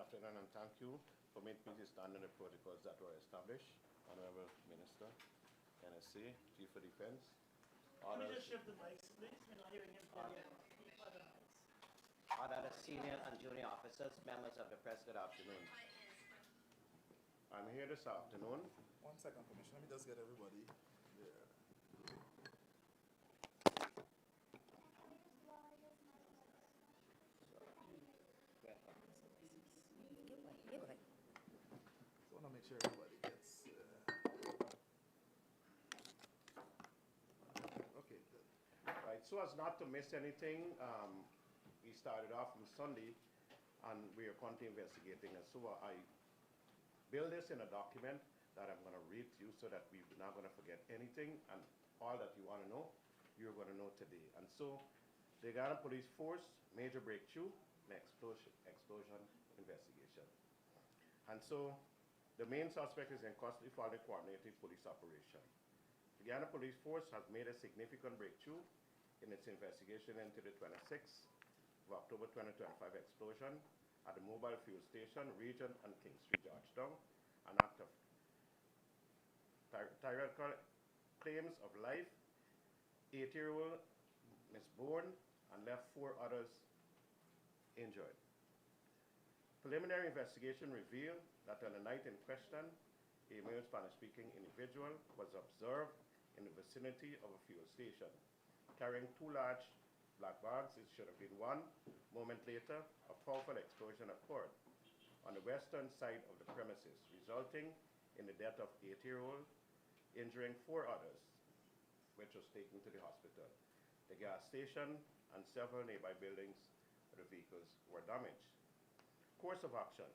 afternoon and thank you. Permit me to stand on the protocols that were established. Honorable Minister, NSA, Chief of Defense. Can we just shift the mics, please? We're not hearing him clearly. Other mics. Other senior and junior officers, members of the press, good afternoon. I'm here this afternoon. 1 second, Commissioner. Let me just get everybody there. So I want to make sure everybody gets. Okay, good. Right, so as not to miss anything, we started off on Sunday and we are currently investigating. And so I build this in a document that I'm going to read to you so that we're not going to forget anything, and all that you want to know, you're going to know today. And so the Ghana Police Force, major breakthrough, an explosion investigation. And so the main suspect is in custody for the coordinated police operation. The Ghana Police Force has made a significant breakthrough in its investigation into the 26th of October 2025 explosion at the Mobil Fuel Station, Region and King Street, Georgetown, an act of tyrannical claims of life, 8-year-old Miss Bourne, and left 4 others injured. Preliminary investigation revealed that on the night in question, a male Spanish-speaking individual was observed in the vicinity of a fuel station, carrying 2 large black bags. It should have been 1. A moment later, a powerful explosion occurred on the western side of the premises, resulting in the death of 8-year-old, injuring 4 others, which was taken to the hospital. The gas station and several nearby buildings of the vehicles were damaged. Course of action.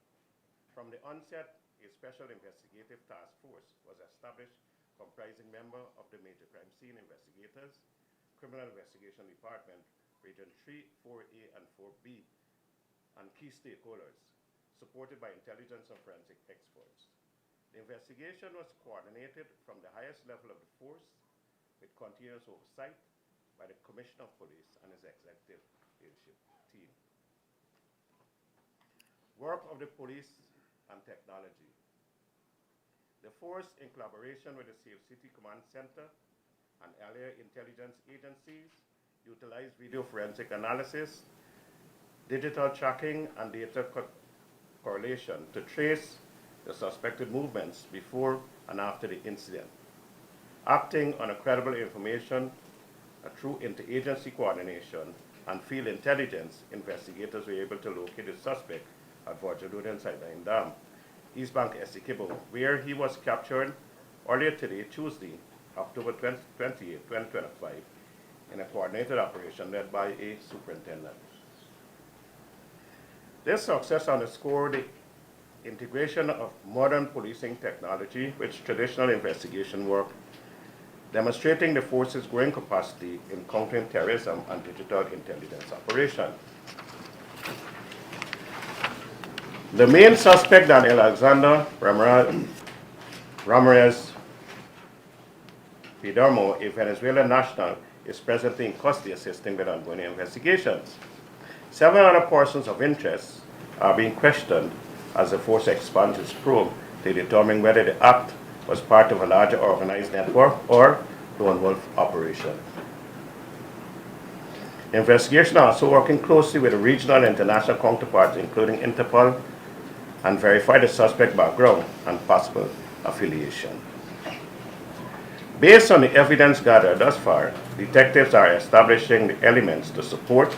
From the onset, a special investigative task force was established comprising members of the Major Crime Scene Investigators, Criminal Investigation Department, Region 3, 4A, and 4B, and key stakeholders, supported by intelligence and forensic experts. The investigation was coordinated from the highest level of the force with continuous oversight by the Commissioner of Police and his executive leadership team. Work of the police and technology. The force, in collaboration with the Safe City Command Center and earlier intelligence agencies, utilized video forensic analysis, digital tracking, and data correlation to trace the suspected movements before and after the incident. Acting on a credible information through interagency coordination and field intelligence, investigators were able to locate the suspect at Virgin Sideline Dam, East Bank, Essequibo, where he was captured earlier today, Tuesday, October 28, 2025, in a coordinated operation led by a superintendent. This success underscored the integration of modern policing technology with traditional investigation work, demonstrating the force's growing capacity in countering terrorism and digital intelligence operations. The main suspect, Daniel Alexander Ramirez Pidermo, a Venezuelan national, is presently in custody assisting with ongoing investigations. 7 other persons of interest are being questioned as the force expands its probe to determine whether the act was part of a larger organized network or lone wolf operation. The investigation are also working closely with the regional and international counterparts, including Interpol, and verify the suspect background and possible affiliation. Based on the evidence gathered thus far, detectives are establishing the elements to support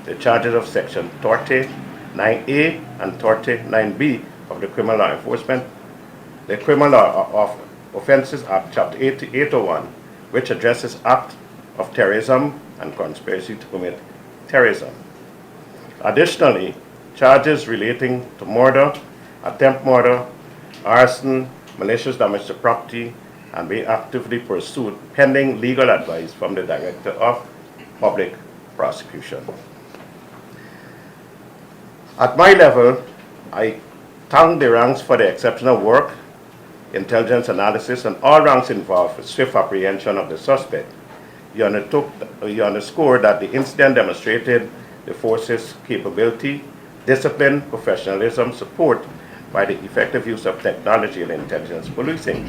the charges of Section 39A and 39B of the Criminal Law Enforcement, the Criminal Law of Offenses Act, Chapter 801, which addresses acts of terrorism and conspiracy to commit terrorism. Additionally, charges relating to murder, attempt murder, arson, malicious damage to property, and being actively pursued pending legal advice from the Director of Public Prosecution. At my level, I thank the ranks for the exceptional work, intelligence analysis, and all ranks involved with swift apprehension of the suspect. You underscored that the incident demonstrated the force's capability, discipline, professionalism, support by the effective use of technology and intelligence policing.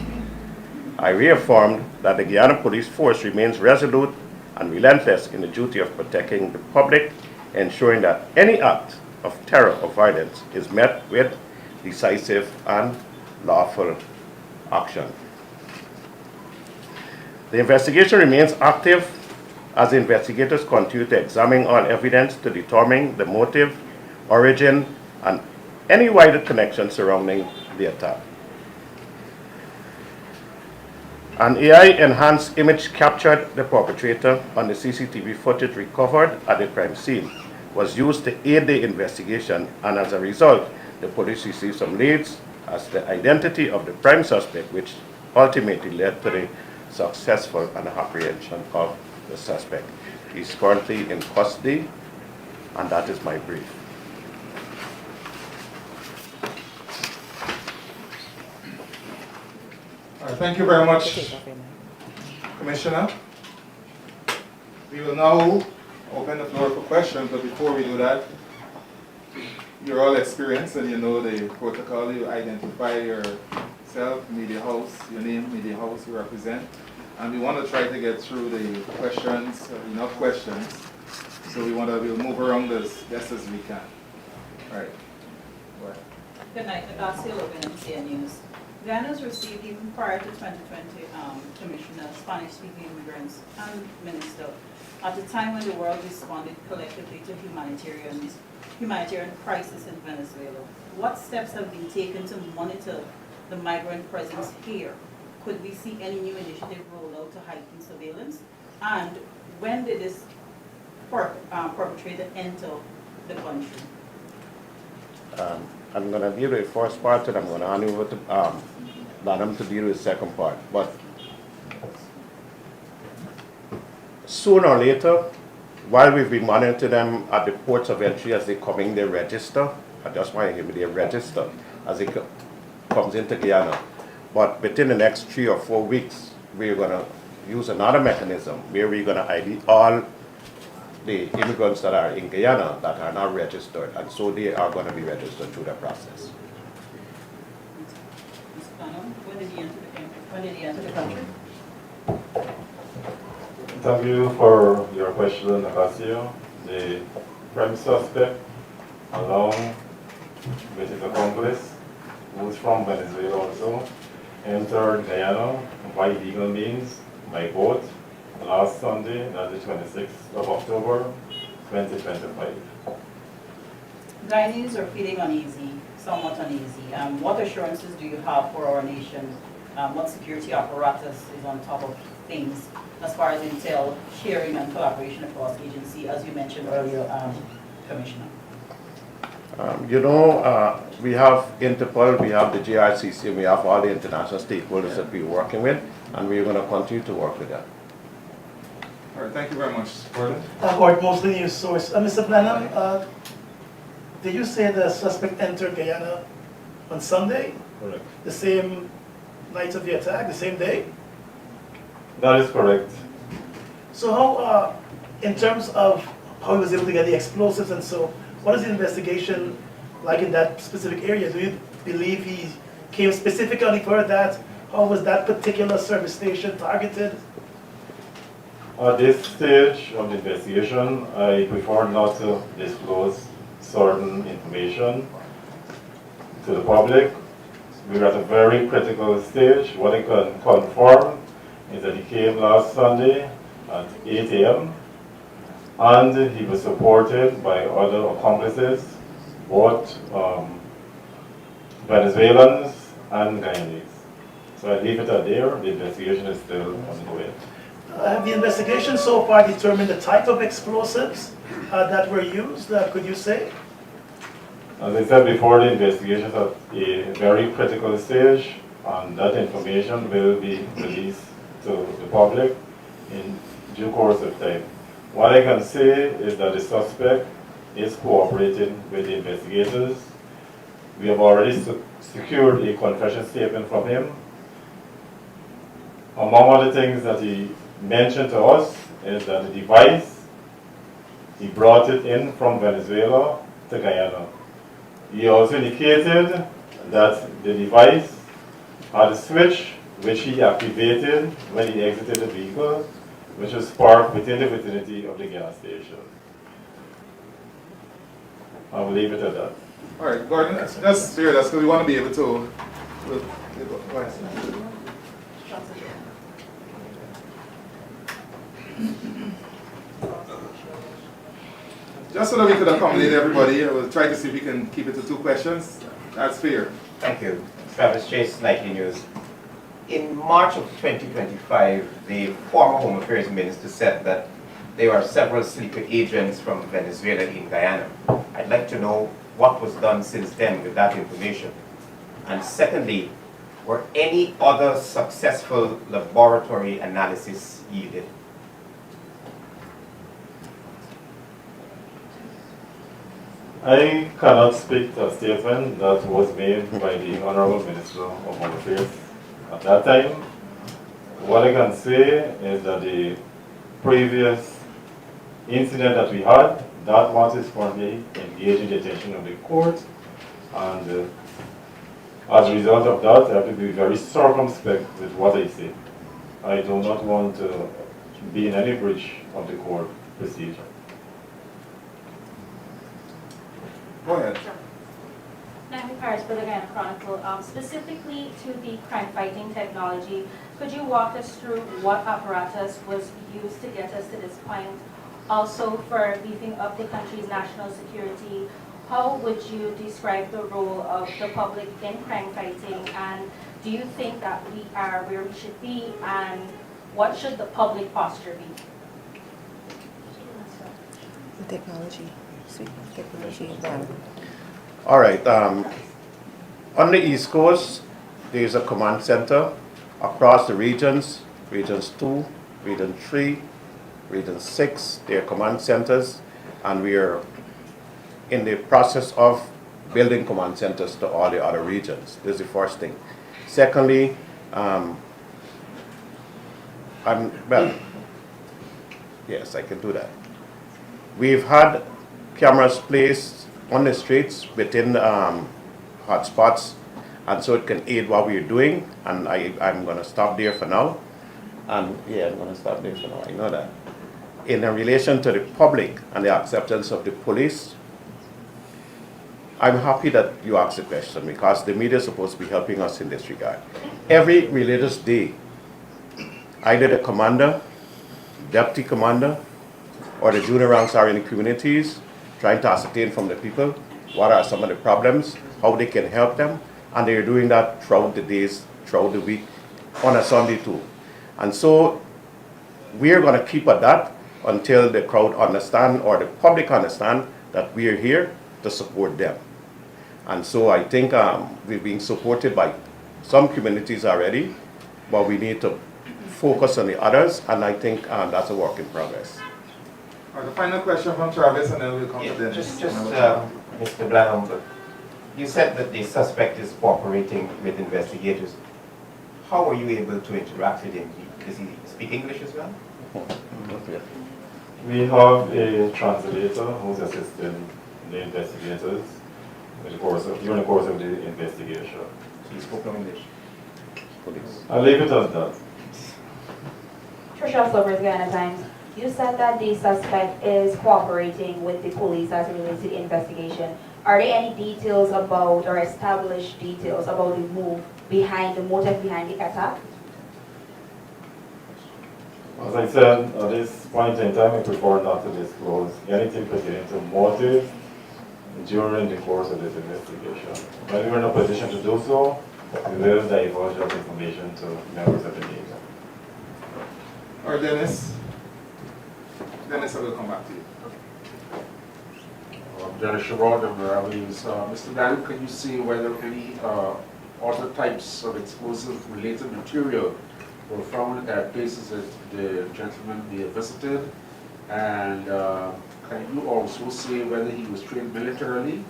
I reaffirmed that the Guyana Police Force remains resolute and relentless in the duty of protecting the public, ensuring that any act of terror or violence is met with decisive and lawful action. The investigation remains active as investigators continue to examine all evidence to determine the motive, origin, and any wider connection surrounding the attack. An AI-enhanced image captured the perpetrator on the CCTV footage recovered at the crime scene was used to aid the investigation, and as a result, the police received some leads as the identity of the prime suspect, which ultimately led to the successful apprehension of the suspect. He's currently in custody, and that is my brief. All right, thank you very much, Commissioner. We will now open the floor for questions, but before we do that, you're all experienced and you know the protocol. You identify yourself, media house, your name, media house you represent, and we want to try to get through the questions, enough questions, so we'll move around as best as we can. All right. Go ahead. Good night, Agassi Logan, MCN News. Guyana's received, even prior to 2020, Commissioner, Spanish-speaking immigrants and Minister, at a time when the world responded collectively to humanitarian crisis in Venezuela. What steps have been taken to monitor the migrant presence here? Could we see any new initiative roll out to heighten surveillance? And when did this perpetrator enter the country? I'm going to deal with the first part, and I'm going to hand over to Madam to deal with the second part. But sooner or later, while we've been monitoring them at the ports of entry as they come in, they register. I just want to give you the register as it comes into Guyana. But within the next 3 or 4 weeks, we're going to use another mechanism where we're going to ID all the immigrants that are in Guyana that are not registered, and so they are going to be registered through the process. Mr. Connell, when did he enter the country? Thank you for your question, Agasio. The prime suspect, along with his accomplice, who's from Venezuela also, entered Guyana by legal means, by boat, last Sunday, that's the 26th of October, 2025. Guyanese are feeling uneasy, somewhat uneasy. What assurances do you have for our nation? What security apparatus is on top of things as far as intel sharing and collaboration across agency, as you mentioned earlier, Commissioner? We have Interpol, we have the JRCC, and we have all the international stakeholders that we're working with, and we're going to continue to work with them. All right, thank you very much. Gordon? Gordon, mostly news source. Mr. Blenheim, did you say the suspect entered Guyana on Sunday? Correct. The same night of the attack, the same day? That is correct. So how, in terms of how he was able to get the explosives and so, what is the investigation like in that specific area? Do you believe he came specifically for that? How was that particular service station targeted? At this stage of the investigation, I prefer not to disclose certain information to the public. We're at a very critical stage. What I can confirm is that he came last Sunday at 8 a.m. and he was supported by other accomplices, both Venezuelans and Guyanese. So I leave it at there. The investigation is still ongoing. Have the investigation so far determined the type of explosives that were used? Could you say? As I said before, the investigation is at a very critical stage, and that information will be released to the public in due course of time. What I can say is that the suspect is cooperating with the investigators. We have already secured a confession statement from him. Among other things that he mentioned to us is that the device, he brought it in from Venezuela to Guyana. He also indicated that the device had a switch which he activated when he exited the vehicle, which was parked within the vicinity of the gas station. I will leave it at that. All right, Gordon, just bear with us because we want to be able to. Go ahead. Just so that we could accommodate everybody, I will try to see if we can keep it to 2 questions. That's fair. Thank you. Travis Chase, Nightly News. In March of 2025, the former Home Affairs Minister said that there are several sleeper agents from Venezuela in Guyana. I'd like to know what was done since then with that information. And secondly, were any other successful laboratory analysis yielded? I cannot speak to a statement that was made by the Honorable Minister of Home Affairs at that time. What I can say is that the previous incident that we had, that matter is currently engaged in the attention of the court, and as a result of that, I have to be very circumspect with what I say. I do not want to be in any breach of the court procedure. Go ahead. Natalie Paris for the Guyana Chronicle. Specifically to the crime-fighting technology, could you walk us through what apparatus was used to get us to this point? Also, for beefing up the country's national security, how would you describe the role of the public in crime fighting, and do you think that we are where we should be, and what should the public posture be? Technology. Technology environment. All right. On the East Coast, there is a command center across the regions, Regions 2, Region 3, Region 6. There are command centers, and we are in the process of building command centers to all the other regions. This is the first thing. Secondly, yes, I can do that. We've had cameras placed on the streets within hotspots, and so it can aid what we're doing, and I'm going to stop there for now. And yeah, I'm going to stop there for now, I know that. In relation to the public and the acceptance of the police, I'm happy that you asked the question, because the media is supposed to be helping us in this regard. Every religious day, either the commander, deputy commander, or the junior ranks are in the communities trying to ascertain from the people what are some of the problems, how they can help them, and they're doing that throughout the days, throughout the week, on a Sunday too. And so we're going to keep at that until the crowd understand, or the public understand, that we are here to support them. And so I think we're being supported by some communities already, but we need to focus on the others, and I think that's a work in progress. All right, the final question from Travis, and then we'll come to Dennis. Just Mr. Blanham, you said that the suspect is cooperating with investigators. How were you able to interact with him? Does he speak English as well? We have a translator who's assisting the investigators during the course of the investigation. So he spoke no English? Police. I'll leave it at that. Trisha Silvers, Guyana Times. You said that the suspect is cooperating with the police as it relates to the investigation. Are there any details about, or established details about the motive behind the attack? As I said, at this point in time, I prefer not to disclose anything pertaining to motive during the course of this investigation. When we're in a position to do so, we will divulge that information to members of the media. All right, Dennis. Dennis, I will come back to you. Dennis Sherrod of Mobil News. Mr. Blanham, can you see whether any other types of explosive-related material were found at places that the gentleman may have visited? And can you also say whether he was trained militarily?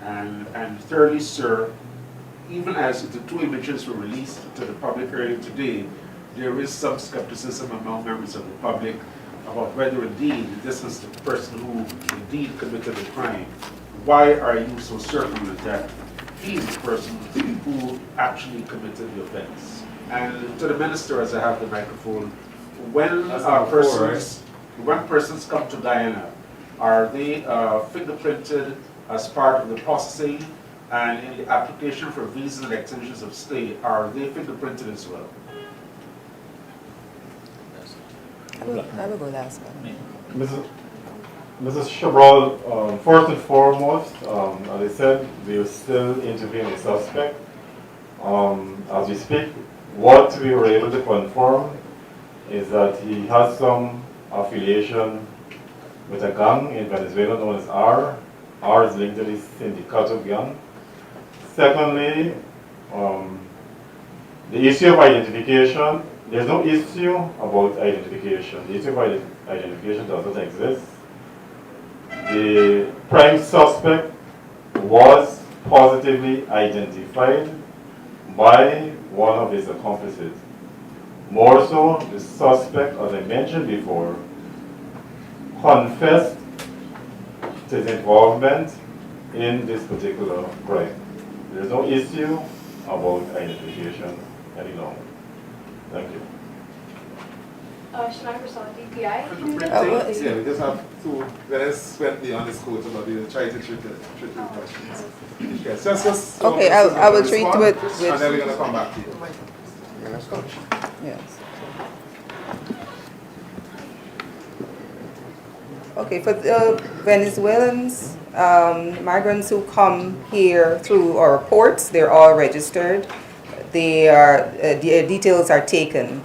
And thirdly, sir, even as the 2 images were released to the public earlier today, there is some skepticism among members of the public about whether indeed this was the person who indeed committed the crime. why are you so certain that he is the person who actually committed the offense? And to the minister, as I have the microphone, when persons come to Guyana, are they fingerprinted as part of the processing, and in the application for visas and extensions of stay, are they fingerprinted as well? I will go last one. Mrs. Chabral, first and foremost, as I said, we are still interviewing the suspect. As we speak, what we were able to confirm is that he has some affiliation with a gang in Venezuela known as R. R is linked to the Sindicato gang. Secondly, the issue of identification, there's no issue about identification. The issue of identification doesn't exist. The prime suspect was positively identified by one of his accomplices. More so, the suspect, as I mentioned before, confessed to his involvement in this particular crime. There is no issue about identification any longer. Thank you. Shemai Prasad, DPI. Yeah, we just have two. Dennis went beyond his quote about you try to treat the questions. Yes, just Okay, I will treat with and then we're going to come back to you. yes. Okay, for the Venezuelans, migrants who come here through our ports, they're all registered. Their details are taken.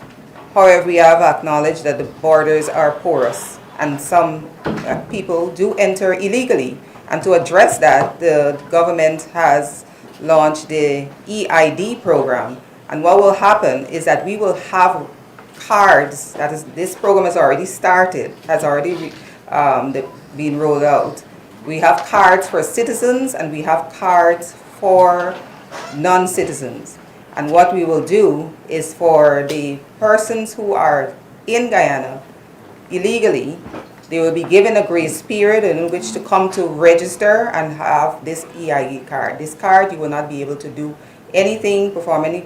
However, we have acknowledged that the borders are porous and some people do enter illegally. And to address that, the government has launched the EID program. And what will happen is that we will have cards, that is, this program has already started, has already been rolled out. We have cards for citizens and we have cards for non-citizens. And what we will do is for the persons who are in Guyana illegally, they will be given a grace period in which to come to register and have this EID card. This card, you will not be able to do anything, perform any,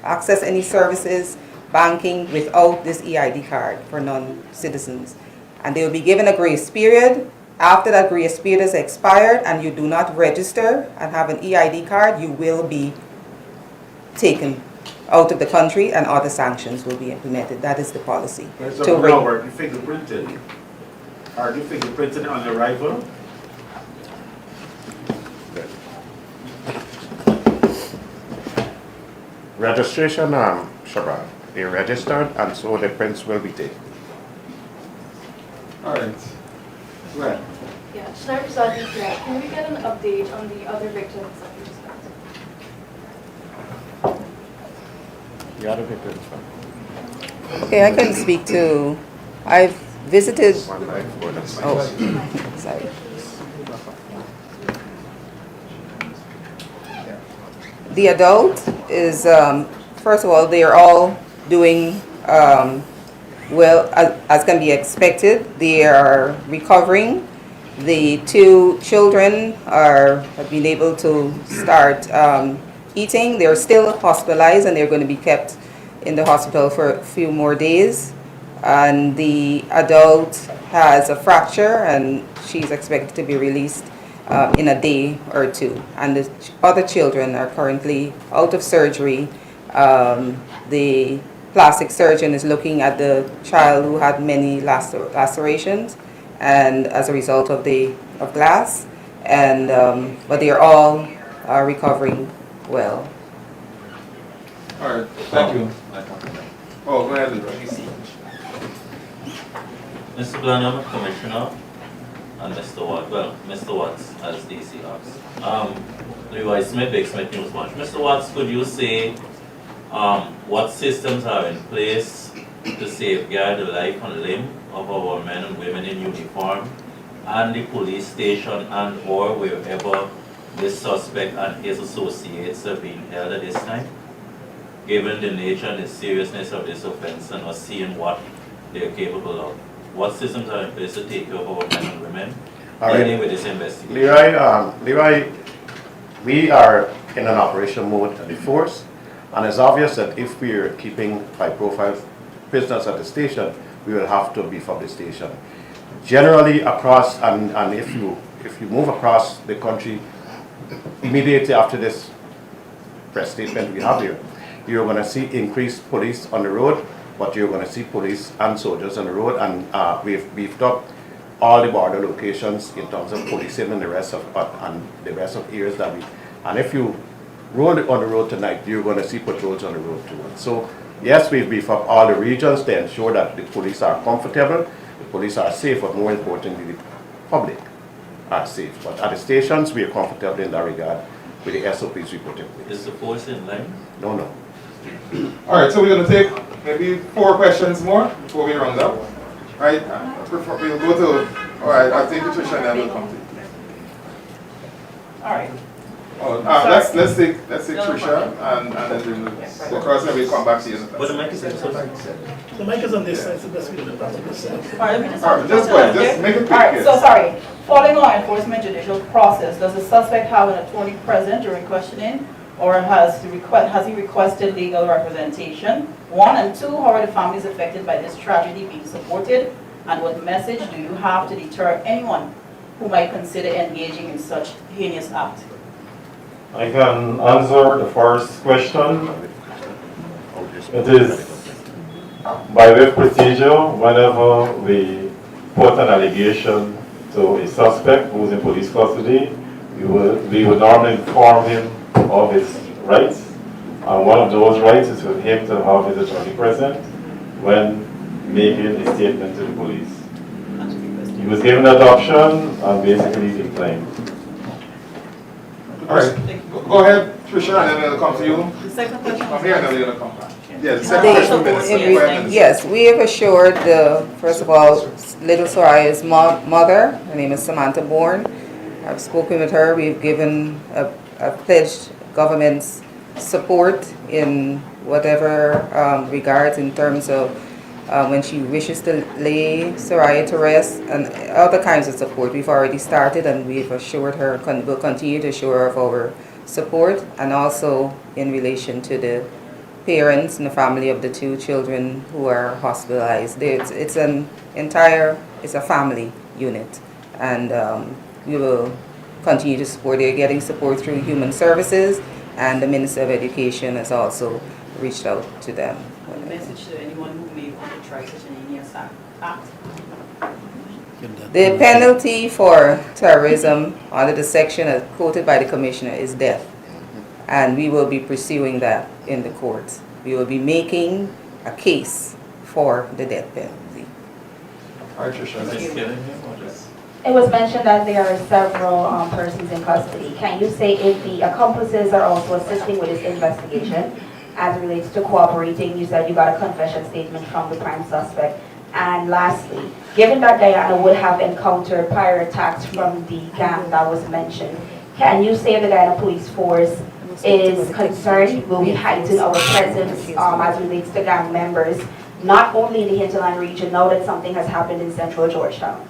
access any services, banking without this EID card for non-citizens. And they will be given a grace period. After that grace period is expired and you do not register and have an EID card, you will be taken out of the country and other sanctions will be implemented. That is the policy. So now, are you fingerprinted? Are you fingerprinted on arrival? Registration, Shabbat. They're registered and so the prints will be taken. All right. Go ahead. Yeah, Shemai Prasad, DPI. Can we get an update on the other victims that we discussed? The other victims. Okay, I can speak to, I've visited, One life, four, that's fine. oh, sorry. The adult is, first of all, they are all doing well, as can be expected. They are recovering. The two children have been able to start eating. They're still hospitalized and they're going to be kept in the hospital for a few more days. And the adult has a fracture and she's expected to be released in a day or two. And the other children are currently out of surgery. The plastic surgeon is looking at the child who had many lacerations and as a result of glass. And but they are all recovering well. All right. Thank you. Oh, go ahead, Mr. Blanham, Commissioner, and Mr. Watts, well, Mr. Watts as DC asked. Leroy Smith, Big Smith News Watch. Mr. Watts, could you say what systems are in place to safeguard the life and limb of our men and women in uniform and the police station and or wherever this suspect and his associates are being held at this time? Given the nature and the seriousness of this offense and us seeing what they're capable of, what systems are in place to take care of our men and women All right. dealing with this investigation? Leroy, we are in an operation mode at the force, and it's obvious that if we are keeping high-profile prisoners at the station, we will have to beef up the station. Generally across, and if you move across the country immediately after this press statement we have here, you're going to see increased police on the road, but you're going to see police and soldiers on the road, and we've beefed up all the border locations in terms of policing and the rest of areas that we. And if you roll on the road tonight, you're going to see patrols on the road too. So yes, we've beefed up all the regions to ensure that the police are comfortable, the police are safe, but more importantly, the public are safe. But at the stations, we are comfortable in that regard with the SOPs we put in place. Is the force in line? No, no. All right, so we're going to take maybe 4 questions more before we round up. Right? We'll go to, all right, I'll take Patricia and then we'll come to you. All right. Oh, let's take Tricia and then we'll across and we'll come back to you. But the mic is on. The mic is on this side, so that's good. That's on this side. All right, let me just. All right, just go ahead, just make it quick. All right, yes. so sorry. Following law enforcement judicial process, does the suspect have an attorney present during questioning, or has he requested legal representation? 1 and 2, how are the families affected by this tragedy being supported? And what message do you have to deter anyone who might consider engaging in such heinous act? I can answer the first question. It is by way of procedure, whenever we put an allegation to a suspect who is in police custody, we would normally inform him of his rights. And one of those rights is for him to have his attorney present when making a statement to the police. He was given that option and basically declined. All right, go ahead, Tricia, and then we'll come to you. The second question. Come here and then we're going to come back. Yeah, the second question, Minister. Yes, we have assured, first of all, little Soraya's mother, her name is Samantha Bourne. I've spoken with her. We've given a pledged government's support in whatever regards in terms of when she wishes to lay Soraya to rest and other kinds of support. We've already started and we've assured her, we'll continue to assure her of our support, and also in relation to the parents and the family of the 2 children who are hospitalized. It's a family unit, and we will continue to support. They're getting support through Human Services, and the Minister of Education has also reached out to them. A message to anyone who may want to try such an heinous act. The penalty for terrorism under the section as quoted by the Commissioner is death, and we will be pursuing that in the courts. We will be making a case for the death penalty. All right, Tricia. It was mentioned that there are several persons in custody. Can you say if the accomplices are also assisting with this investigation as it relates to cooperating? You said you got a confession statement from the prime suspect. And lastly, given that Guyana would have encountered prior attacks from the gang that was mentioned, can you say the Guyana Police Force is concerned? Will we heighten our presence as it relates to gang members, not only in the hinterland region, now that something has happened in central Georgetown?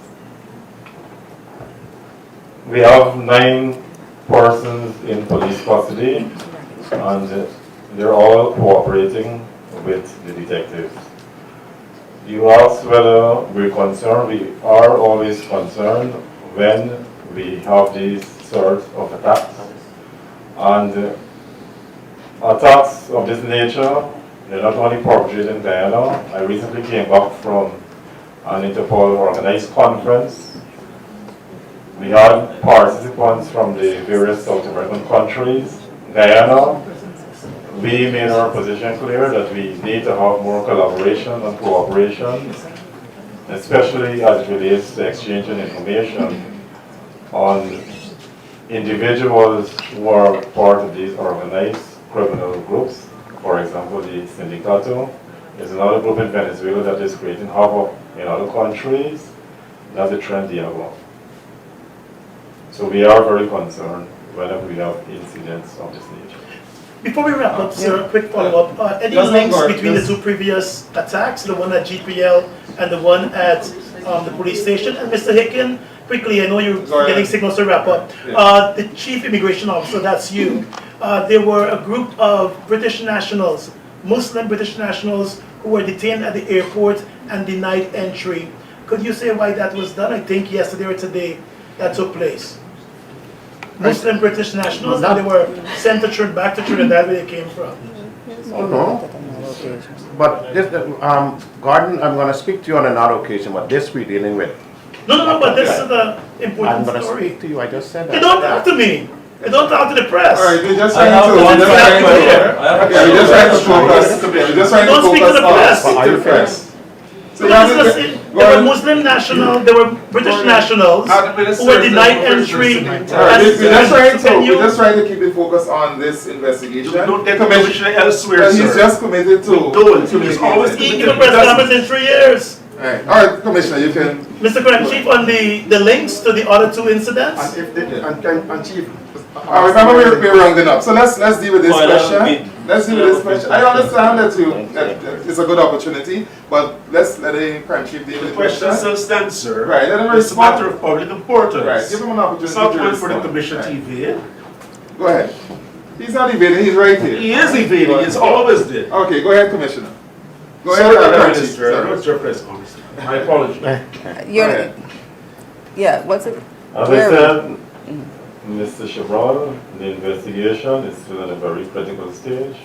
We have 9 persons in police custody, and they're all cooperating with the detectives. You asked whether we're concerned. We are always concerned when we have these sorts of attacks. And attacks of this nature, they're not only perpetrated in Guyana. I recently came back from an Interpol organized conference. We had participants from the various South American countries. Guyana, we made our position clear that we need to have more collaboration and cooperation, especially as it relates to exchanging information on individuals who are part of these organized criminal groups. For example, the Sindicato is another group in Venezuela that is creating havoc in other countries. That's the trend they have. So we are very concerned whenever we have incidents of this nature. Before we wrap up, sir, a quick follow-up. Any links between the 2 previous attacks, the one at GPL and the one at the police station? And Mr. Hicken, quickly, I know you're Go ahead. getting signals to wrap up. Yeah. The chief immigration officer, that's you. There were a group of British nationals, Muslim British nationals, who were detained at the airport and denied entry. Could you say why that was done? I think yesterday or today that took place. Muslim British nationals, and they were sent to back to Trinidad where they came from. Oh, no. But this, Gordon, I'm gonna speak to you on another occasion, but this we're dealing with. No, but this is the I'm important gonna story. speak to you, I just said that. You don't talk to me. You don't talk to the press. All right, we're just I trying have to, one we're just question. trying to, I have a yeah, we're just trying to question. focus, we're just trying to Don't speak to the press. focus on the press. So There were Muslim nationals, there were British nationals who were denied entry. We're just trying to keep the focus on this investigation. Don't get commissioner elsewhere, But sir. he's just committed to. Don't. He's always He committed gave a press conference in 3 years. Alright, alright, Commissioner, you can. Mr. Crime Chief, on the links to the other two incidents. And Chief. Remember we're rounding up, so let's deal with this Well, question. Let's deal with this question. I understand that it's a good opportunity, but let's let the crime chief deal with The the question question. still stands, sir. Right, let him It's a respond. matter of public importance. Right, give him an opportunity It's not to one for the respond. commission Right. TV. Go ahead. He's not evading, he's right here. He is evading, he's always did. Okay, go ahead, Commissioner. Go Sorry, ahead, Madam crime chief. Minister, I Sorry. know it's your press conference. My apologies. You're, yeah, what's it? As I said, Mr. Chabral, the investigation is still at a very critical stage.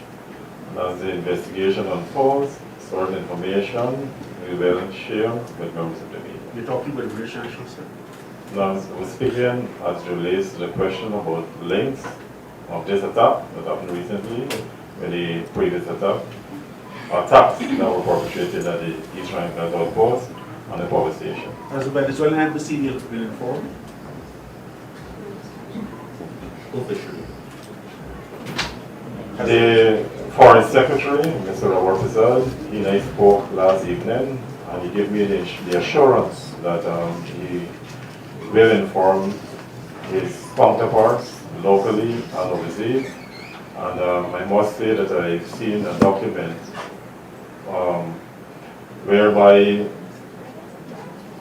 And as the investigation unfolds, certain information we will share with members of the media. You're talking about British nationals, sir? Now, I was speaking as it relates to the question about links of this attack that happened recently with the previous attacks that were perpetrated at the East Rankin outpost and the power station. Has the Venezuelan embassy been informed? Officially. The Foreign Secretary, Mr. Robert Prasad, he and I spoke last evening, and he gave me the assurance that he will inform his counterparts locally and overseas. And I must say that I've seen a document whereby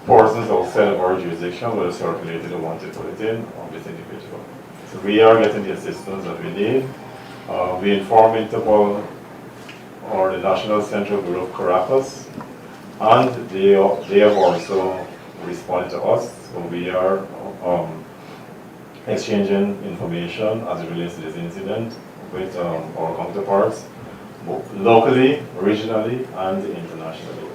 persons outside of our jurisdiction will have circulated the wanted bulletin of this individual. So we are getting the assistance that we need. We inform Interpol or the National Central Bureau of Caracas, and they have also responded to us. So we are exchanging information as it relates to this incident with our counterparts, both locally, regionally, and internationally.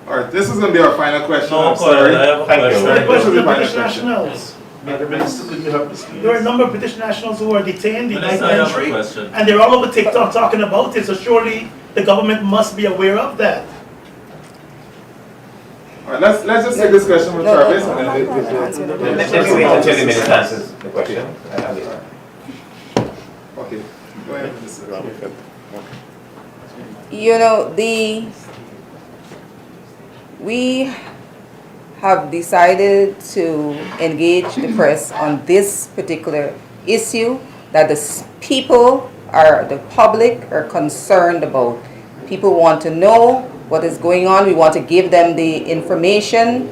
All right, this is going to be our final question. No, I'm sorry. I have a Thank you. question. The question of Final British question. nationals. Madam Minister, could you help us, please? There are a number of British nationals who are detained, denied Minister, I have a entry, question. and they're all over TikTok talking about it, so surely the government must be aware of that. All right, let's just take this question with Travis. And then Let me wait until the minister answers the question. Okay, go ahead, Mr. You know, we have decided to engage the press on this particular issue that the public are concerned about. People want to know what is going on. We want to give them the information.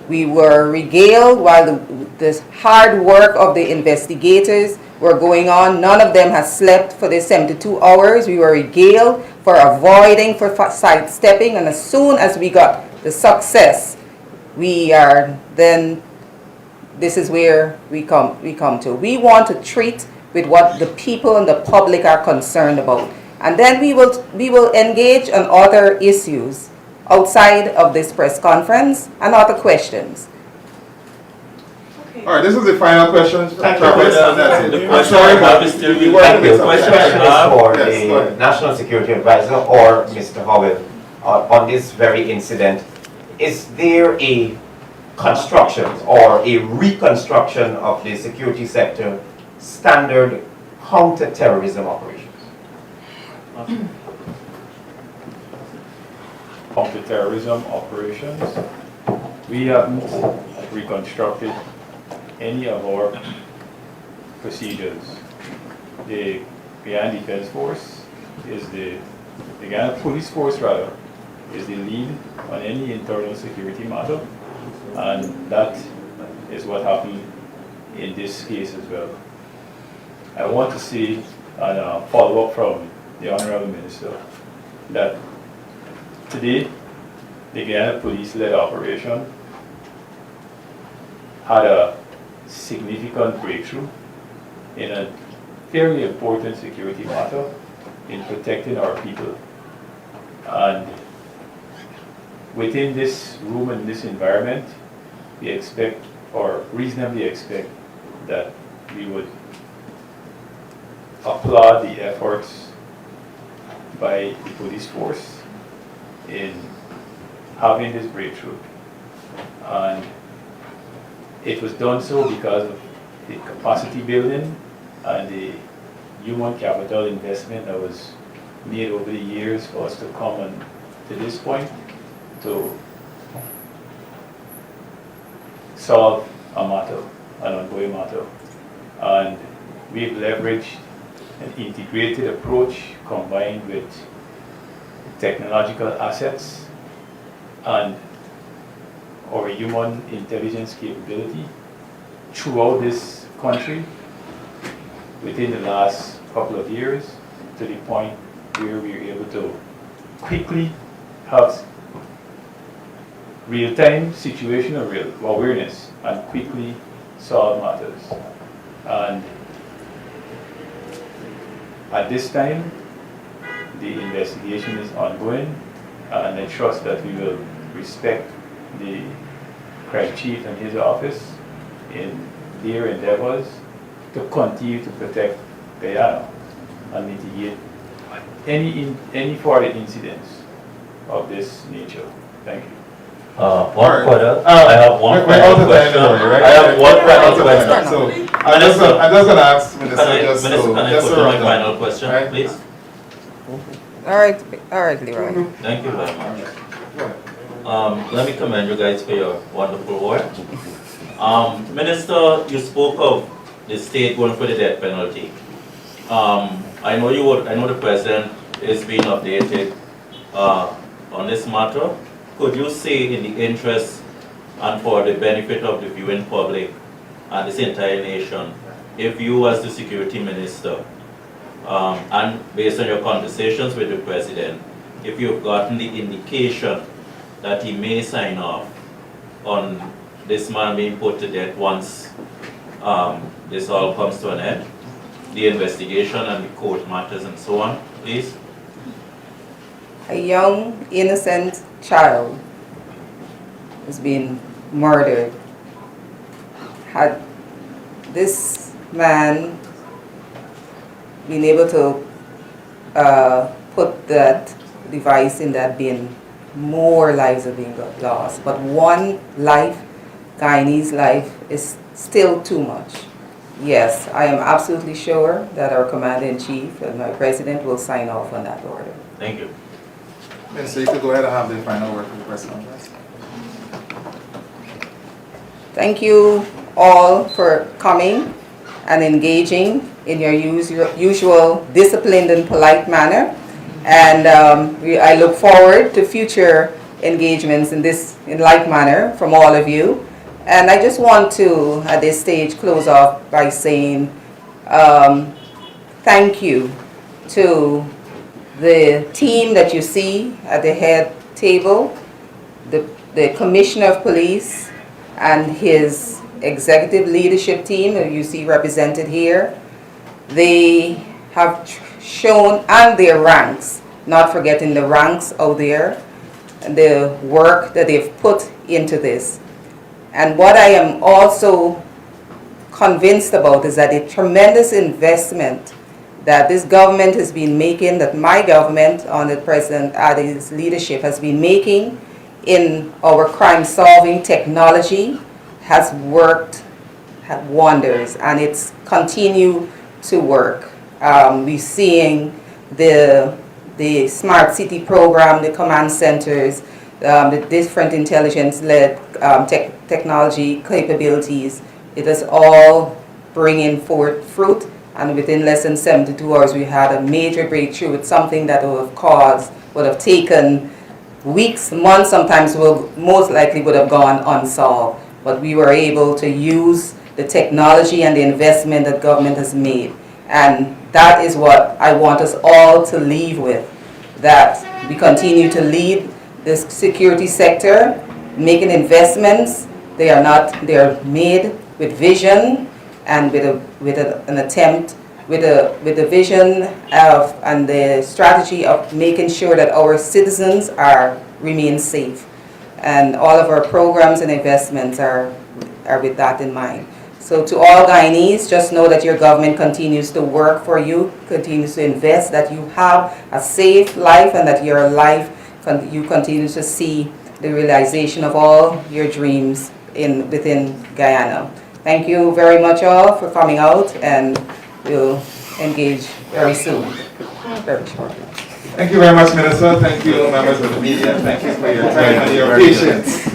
We were regaled while the hard work of the investigators were going on. None of them has slept for the 72 hours. We were regaled for avoiding, for sidestepping, and as soon as we got the success, this is where we come to. We want to treat with what the people and the public are concerned about. And then we will engage on other issues outside of this press conference and other questions. All right, this is the final question. Thank you. Travis, and that's it. The I'm question sorry, I have but is still we were Thank you. to The make some question is for Yes, go the ahead. National Security Advisor or Mr. Howell on this very incident. Is there a construction or a reconstruction of the security sector standard counter-terrorism operations? Counter-terrorism operations. We haven't reconstructed any of our procedures. The Guyana Defense Force is the Guyana Police Force rather, is the lead on any internal security matter. And that is what happened in this case as well. I want to see and follow up from the Honorable Minister that today the Guyana Police-led operation had a significant breakthrough in a fairly important security matter in protecting our people. And within this room and this environment, we expect, or reasonably expect, that we would applaud the efforts by the police force in having this breakthrough. And it was done so because of the capacity building and the human capital investment that was made over the years for us to come on to this point to solve a matter, an ongoing matter. And we've leveraged an integrated approach combined with technological assets and our human intelligence capability throughout this country within the last couple of years, to the point where we were able to quickly have real-time situational awareness and quickly solve matters. And at this time, the investigation is ongoing, and I trust that we will respect the crime chief and his office in their endeavors to continue to protect Guyana and mitigate any further incidents of this nature. Thank you. One further. I have one final question. I have one final question. So I'm just gonna ask Minister just to my final question, right? please. All right, Leroy. Thank you very much. Let me commend you guys for your wonderful work. Minister, you spoke of the state going for the death penalty. I know the president is being updated on this matter. Could you say, in the interest and for the benefit of the viewing public and this entire nation, if you as the security minister, and based on your conversations with the president, if you've gotten the indication that he may sign off on this man being put to death once this all comes to an end, the investigation and the court matters and so on, please? A young, innocent child has been murdered. Had this man been able to put that device in that bin, more lives are being lost. But one life, Guyanese life, is still too much. Yes, I am absolutely sure that our Commander-in-Chief and my President will sign off on that order. Thank you. Minister, you could go ahead and have the final word for the press conference. Thank you all for coming and engaging in your usual disciplined and polite manner. And I look forward to future engagements in like manner from all of you. And I just want to, at this stage, close off by saying thank you to the team that you see at the head table, the Commissioner of Police and his executive leadership team that you see represented here. They have shown, and their ranks, not forgetting the ranks out there, and the work that they've put into this. And what I am also convinced about is that the tremendous investment that this government has been making, that my government under President Adi's leadership has been making in our crime-solving technology has worked wonders, and it's continued to work. We're seeing the Smart City program, the command centers, the different intelligence-led technology capabilities. It is all bringing forth fruit, and within less than 72 hours we had a major breakthrough with something that would have taken weeks, months, sometimes will most likely would have gone unsolved. But we were able to use the technology and the investment that government has made. And that is what I want us all to leave with, that we continue to lead this security sector, making investments. They are made with vision and with an attempt, with the vision of and the strategy of making sure that our citizens remain safe. And all of our programs and investments are with that in mind. So to all Guyanese, just know that your government continues to work for you, continues to invest, that you have a safe life, and that your life, you continue to see the realization of all your dreams within Guyana. Thank you very much all for coming out, and we'll engage very soon, very shortly. Thank you very much, Minister. Thank you, members of the media. Thank you for your time and your patience.